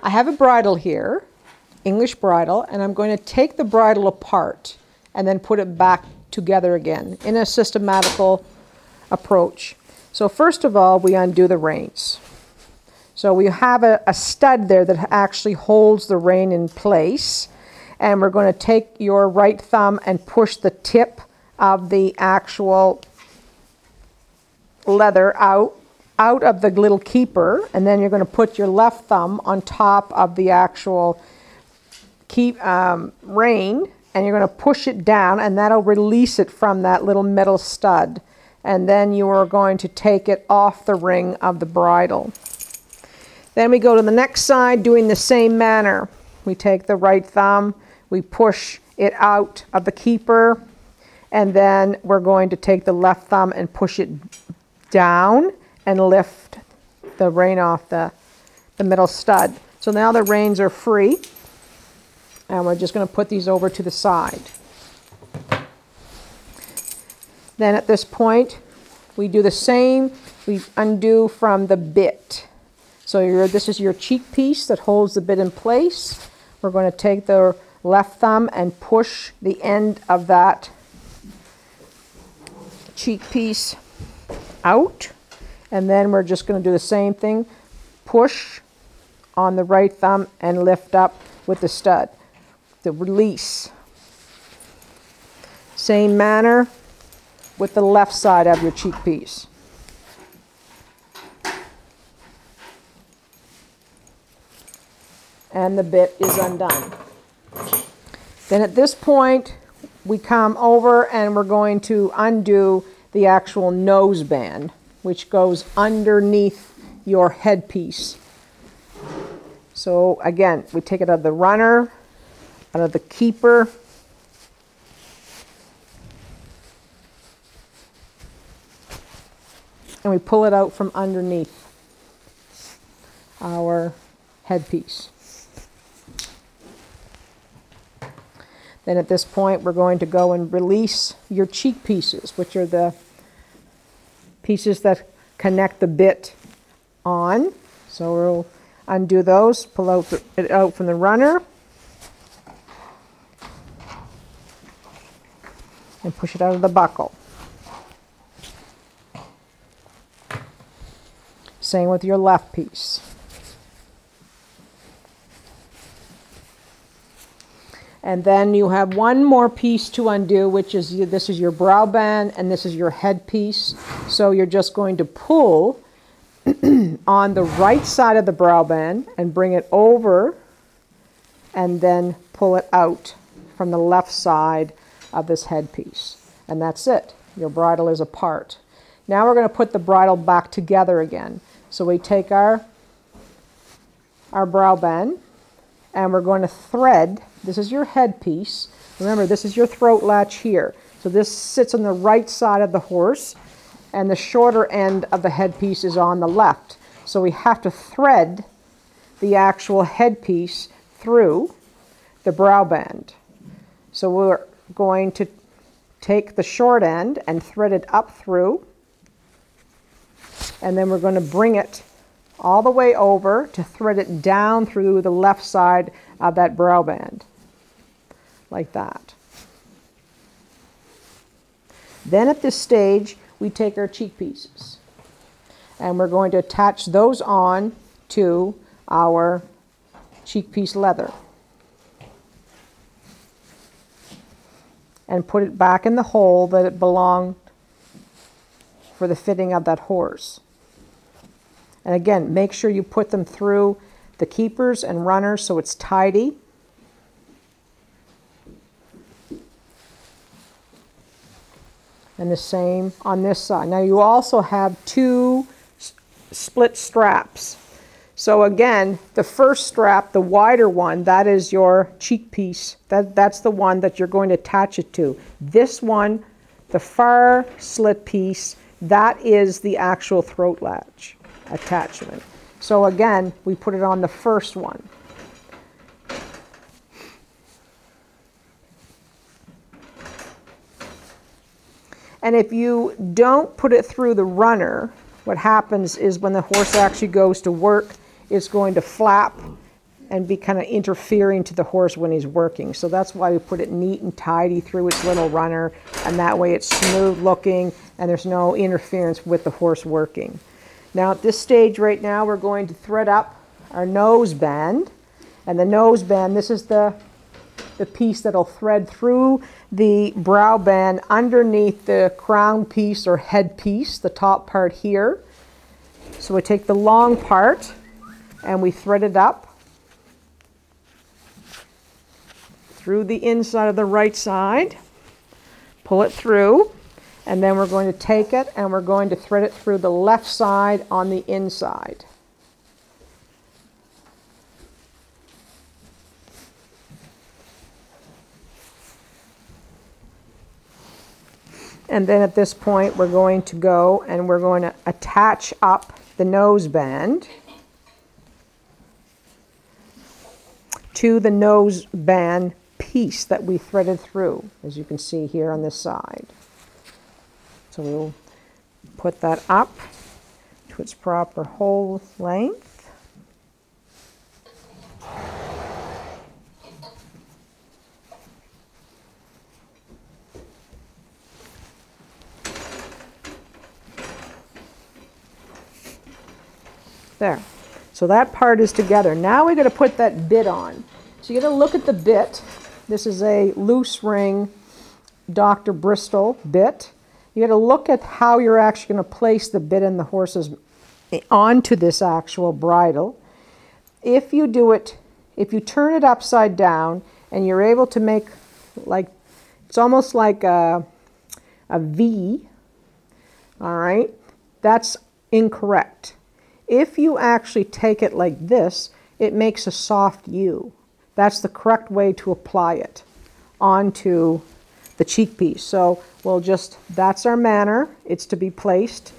I have a bridle here, English bridle, and I'm going to take the bridle apart and then put it back together again in a systematical approach. So first of all, we undo the reins. So we have a stud there that actually holds the rein in place, and we're going to take your right thumb and push the tip of the actual leather out of the little keeper, and then you're going to put your left thumb on top of the actual rein, and you're going to push it down, and that'll release it from that little metal stud. And then you are going to take it off the ring of the bridle. Then we go to the next side doing the same manner. We take the right thumb, we push it out of the keeper, and then we're going to take the left thumb and push it down and lift the rein off the middle stud. So now the reins are free, and we're just going to put these over to the side. Then at this point, we do the same. We undo from the bit. So this is your cheek piece that holds the bit in place. We're going to take the left thumb and push the end of that cheek piece out. And then we're just going to do the same thing. Push on the right thumb and lift up with the stud. The release. Same manner with the left side of your cheek piece. And the bit is undone. Then at this point, we come over and we're going to undo the actual noseband, which goes underneath your headpiece. So again, we take it out of the runner, out of the keeper, and we pull it out from underneath our headpiece. Then at this point, we're going to go and release your cheek pieces, which are the pieces that connect the bit on. So we'll undo those, pull it out from the runner, and push it out of the buckle. Same with your left piece. And then you have one more piece to undo, which is this is your brow band and this is your headpiece. So you're just going to pull on the right side of the brow band and bring it over and then pull it out from the left side of this headpiece. And that's it. Your bridle is apart. Now we're going to put the bridle back together again. So we take our brow band and we're going to thread. This is your headpiece. Remember, this is your throat latch here. So this sits on the right side of the horse, and the shorter end of the headpiece is on the left. So we have to thread the actual headpiece through the brow band. So we're going to take the short end and thread it up through, and then we're going to bring it all the way over to thread it down through the left side of that brow band, like that. Then at this stage, we take our cheek pieces and we're going to attach those on to our cheek piece leather and put it back in the hole that it belonged for the fitting of that horse. And again, make sure you put them through the keepers and runners so it's tidy. And the same on this side. Now you also have two split straps. So again, the first strap, the wider one, that is your cheek piece. That's the one that you're going to attach it to. This one, the far slit piece, that is the actual throat latch attachment. So again, we put it on the first one. And if you don't put it through the runner, what happens is when the horse actually goes to work, it's going to flap and be kind of interfering to the horse when he's working. So that's why we put it neat and tidy through its little runner, and that way it's smooth looking and there's no interference with the horse working. Now at this stage right now, we're going to thread up our noseband. And the noseband, this is the piece that'll thread through the brow band underneath the crown piece or head piece, the top part here. So we take the long part and we thread it up through the inside of the right side, pull it through, and then we're going to take it and we're going to thread it through the left side on the inside. And then at this point we're going to go and we're going to attach up the noseband to the noseband piece that we threaded through, as you can see here on this side. So we'll put that up to its proper whole length. There. So that part is together. Now we're going to put that bit on. So you're going to look at the bit. This is a loose ring Dr. Bristol bit. You got to look at how you're actually going to place the bit in the horse's onto this actual bridle. If you do it, if you turn it upside down and you're able to make like, it's almost like a V, all right, that's incorrect. If you actually take it like this, it makes a soft U. That's the correct way to apply it onto the cheek piece. So we'll just, that's our manner. It's to be placed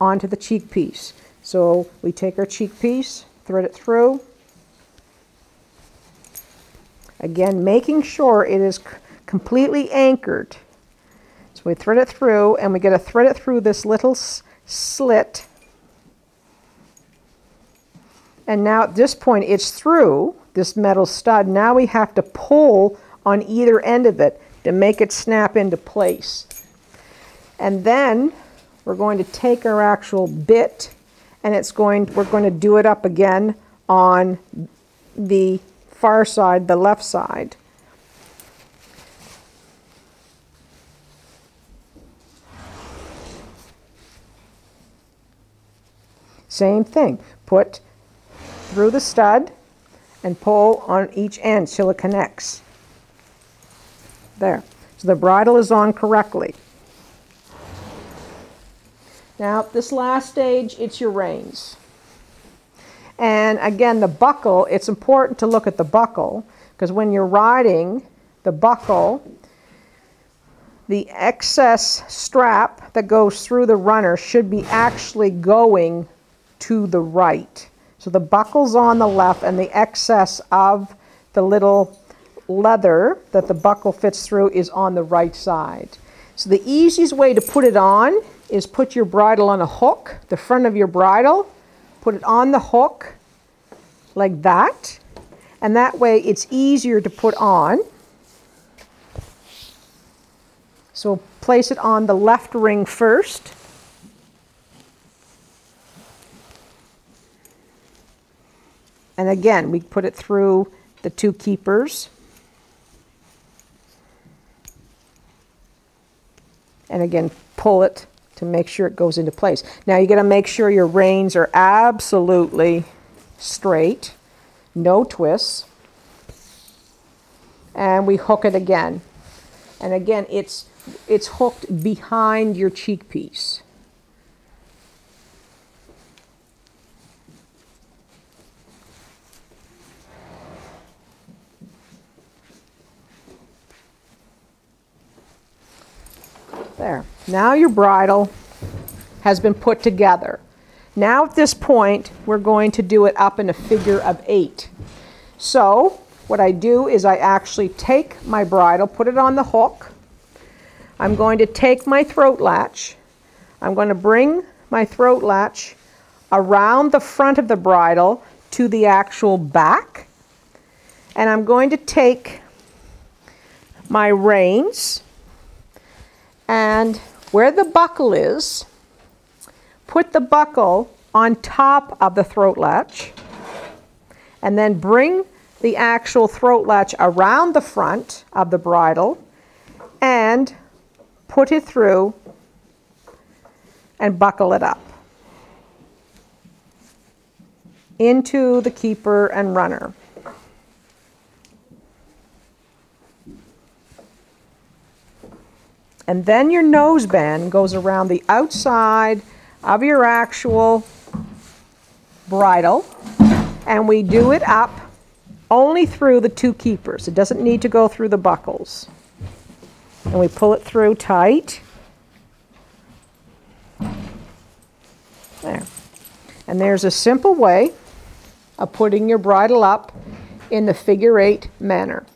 onto the cheek piece. So we take our cheek piece, thread it through. Again, making sure it is completely anchored. So we thread it through, and we get to thread it through this little slit. And now at this point it's through this metal stud. Now we have to pull on either end of it to make it snap into place. And then we're going to take our actual bit and we're going to do it up again on the far side, the left side. Same thing. Put through the stud and pull on each end till it connects. There. So the bridle is on correctly. Now, this last stage, it's your reins. And again, the buckle, it's important to look at the buckle, because when you're riding the buckle, the excess strap that goes through the runner should be actually going to the right. So the buckle's on the left, and the excess of the little leather that the buckle fits through is on the right side. So the easiest way to put it on is put your bridle on a hook, the front of your bridle, put it on the hook like that, and that way it's easier to put on. So place it on the left ring first. And again, we put it through the two keepers. And again, pull it to make sure it goes into place. Now you got to make sure your reins are absolutely straight, no twists. And we hook it again. And again, it's hooked behind your cheek piece. There. Now your bridle has been put together. Now at this point, we're going to do it up in a figure of 8. So what I do is I actually take my bridle, put it on the hook. I'm going to take my throat latch. I'm going to bring my throat latch around the front of the bridle to the actual back. And I'm going to take my reins, and where the buckle is, put the buckle on top of the throat latch, and then bring the actual throat latch around the front of the bridle and put it through and buckle it up into the keeper and runner. And then your noseband goes around the outside of your actual bridle, and we do it up only through the two keepers. It doesn't need to go through the buckles. And we pull it through tight. There. And there's a simple way of putting your bridle up in the figure 8 manner.